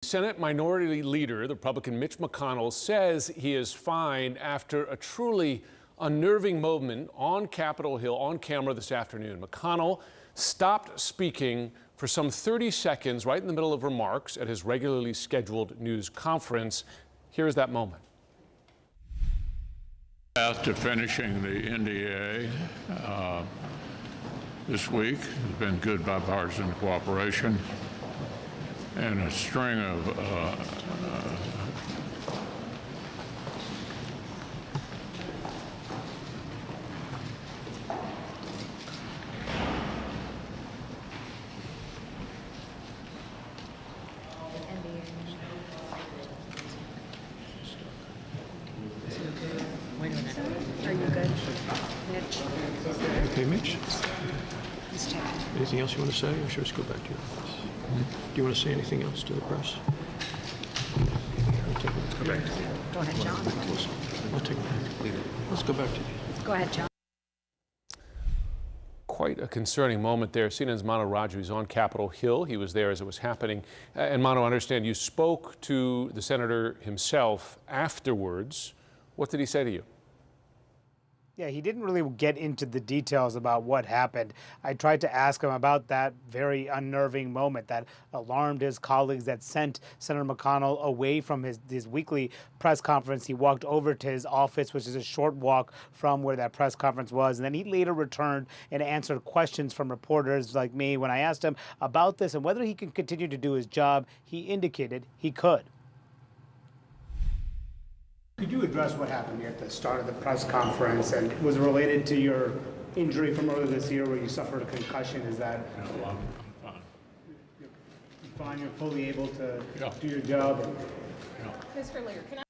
Senate Minority Leader, the Republican Mitch McConnell, says he is fine after a truly unnerving moment on Capitol Hill on camera this afternoon. McConnell stopped speaking for some 30 seconds right in the middle of remarks at his regularly scheduled news conference. Here's that moment. After finishing the NDA this week, has been good bipartisan cooperation and a string of Wait a minute. Are you good? Mitch? Okay, Mitch, He's checking. anything else you want to say, or should we just go back to your office? Do you want to say anything else to the press? Go back. Go ahead, John. I'll take it back. Let's go back to you. Go ahead, John. Quite a concerning moment there. CNN's Mano Raju is on Capitol Hill. He was there as it was happening. And Mano, I understand you spoke to the senator himself afterwards. What did he say to you? Yeah, he didn't really get into the details about what happened. I tried to ask him about that very unnerving moment that alarmed his colleagues, that sent Senator McConnell away from his weekly press conference. He walked over to his office, which is a short walk from where that press conference was. And then he later returned and answered questions from reporters like me. When I asked him about this and whether he can continue to do his job, he indicated he could. Could you address what happened here at the start of the press conference, and was it related to your injury from earlier this year where you suffered a concussion? Is that no, I'm fine. you're fine, you're fully able to Yeah. do your job? Mr. Lear, can I?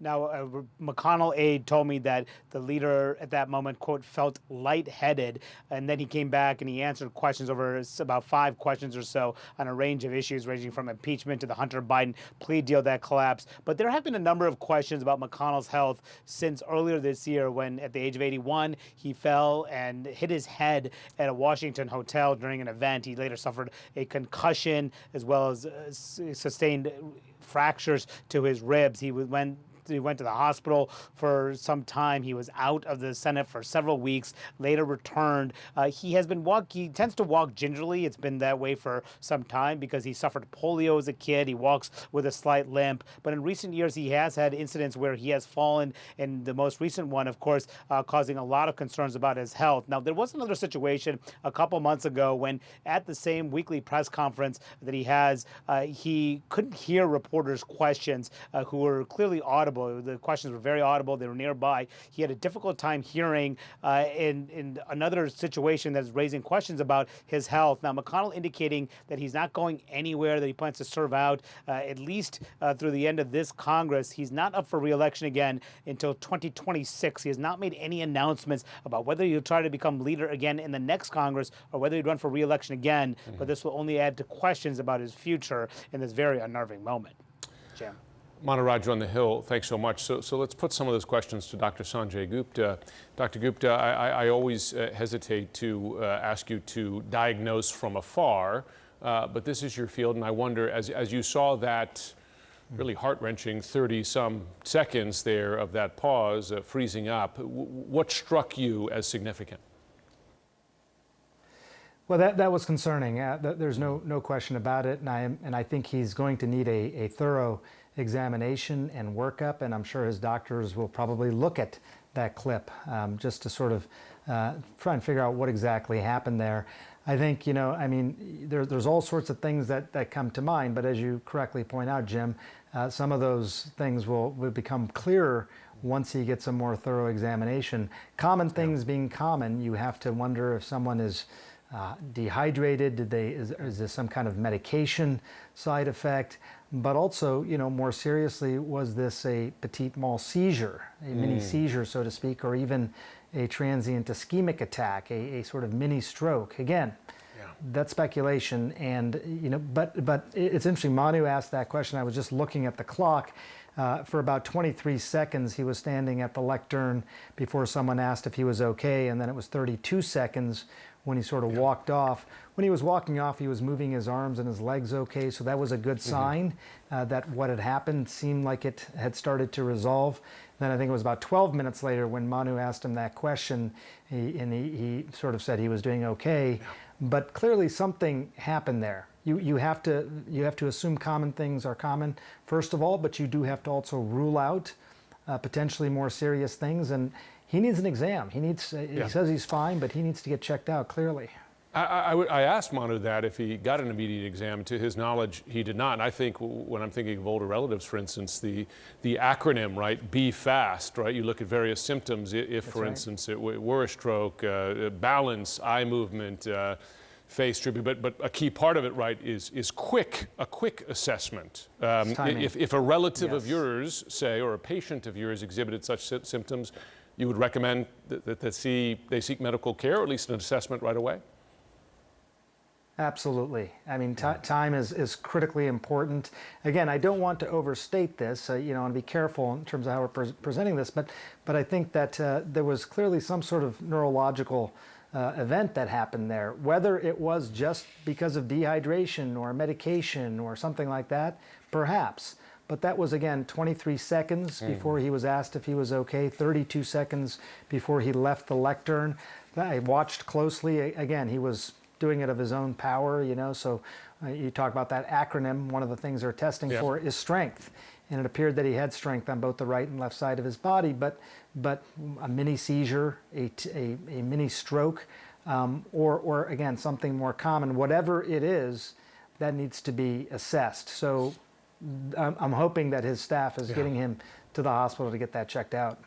Now, a McConnell aide told me that the leader at that moment, quote, felt lightheaded, and then he came back and he answered questions over about 5 questions or so on a range of issues ranging from impeachment to the Hunter Biden plea deal that collapsed. But there have been a number of questions about McConnell's health since earlier this year when, at the age of 81, he fell and hit his head at a Washington hotel during an event. He later suffered a concussion as well as sustained fractures to his ribs. He went to the hospital for some time. He was out of the Senate for several weeks, later returned. He tends to walk gingerly. It's been that way for some time because he suffered polio as a kid. He walks with a slight limp. But in recent years, he has had incidents where he has fallen, and the most recent one, of course, causing a lot of concerns about his health. Now, there was another situation a couple months ago when at the same weekly press conference that he has, he couldn't hear reporters' questions who were clearly audible. The questions were very audible. They were nearby. He had a difficult time hearing in another situation that's raising questions about his health. Now, McConnell indicating that he's not going anywhere, that he plans to serve out at least through the end of this Congress. He's not up for re-election again until 2026. He has not made any announcements about whether he'll try to become leader again in the next Congress or whether he'd run for re-election again. But this will only add to questions about his future in this very unnerving moment. Jim. Mano Raju on the Hill, thanks so much. So let's put some of those questions to Dr. Sanjay Gupta. Dr. Gupta, I always hesitate to ask you to diagnose from afar, but this is your field, and I wonder, as you saw that really heart-wrenching 30-some seconds there of that pause, freezing up, what struck you as significant? Well, that was concerning. There's no question about it, and I think he's going to need a thorough examination and workup, and I'm sure his doctors will probably look at that clip just to sort of try and figure out what exactly happened there. I think, there's all sorts of things that come to mind, but as you correctly point out, Jim, some of those things will become clearer once he gets a more thorough examination. Common things being common, you have to wonder if someone is dehydrated, is there some kind of medication side effect? But also, more seriously, was this a petit mal seizure, a mini seizure, so to speak, or even a transient ischemic attack, a sort of mini stroke? Again, that's speculation, and but it's interesting. Manu asked that question. I was just looking at the clock. For about 23 seconds, he was standing at the lectern before someone asked if he was okay, and then it was 32 seconds when he sort of walked off. When he was walking off, he was moving his arms and his legs okay, so that was a good sign that what had happened seemed like it had started to resolve. Then I think it was about 12 minutes later when Manu asked him that question, he sort of said he was doing okay, but clearly something happened there. You have to assume common things are common, first of all, but you do have to also rule out potentially more serious things, and he needs an exam. He says he's fine, but he needs to get checked out clearly. I asked Manu that if he got an immediate exam. To his knowledge, he did not. And I think when I'm thinking of older relatives, for instance, the acronym, right, be fast, right? You look at various symptoms. If, for instance, it were a stroke, balance, eye movement, face drooping, but a key part of it, right, is a quick assessment. If a relative of yours, say, or a patient of yours exhibited such symptoms, you would recommend that they seek medical care, or at least an assessment right away? Absolutely. I mean, time is critically important. Again, I don't want to overstate this, you know, and be careful in terms of how we're presenting this, but I think that there was clearly some sort of neurological event that happened there. Whether it was just because of dehydration or medication or something like that, perhaps. But that was, again, 23 seconds before he was asked if he was okay, 32 seconds before he left the lectern. I watched closely. Again, he was doing it of his own power, you know, so you talk about that acronym. One of the things they're testing for is strength. And it appeared that he had strength on both the right and left side of his body, but a mini seizure, a mini stroke, or again, something more common, whatever it is, that needs to be assessed. So I'm hoping that his staff is getting him to the hospital to get that checked out.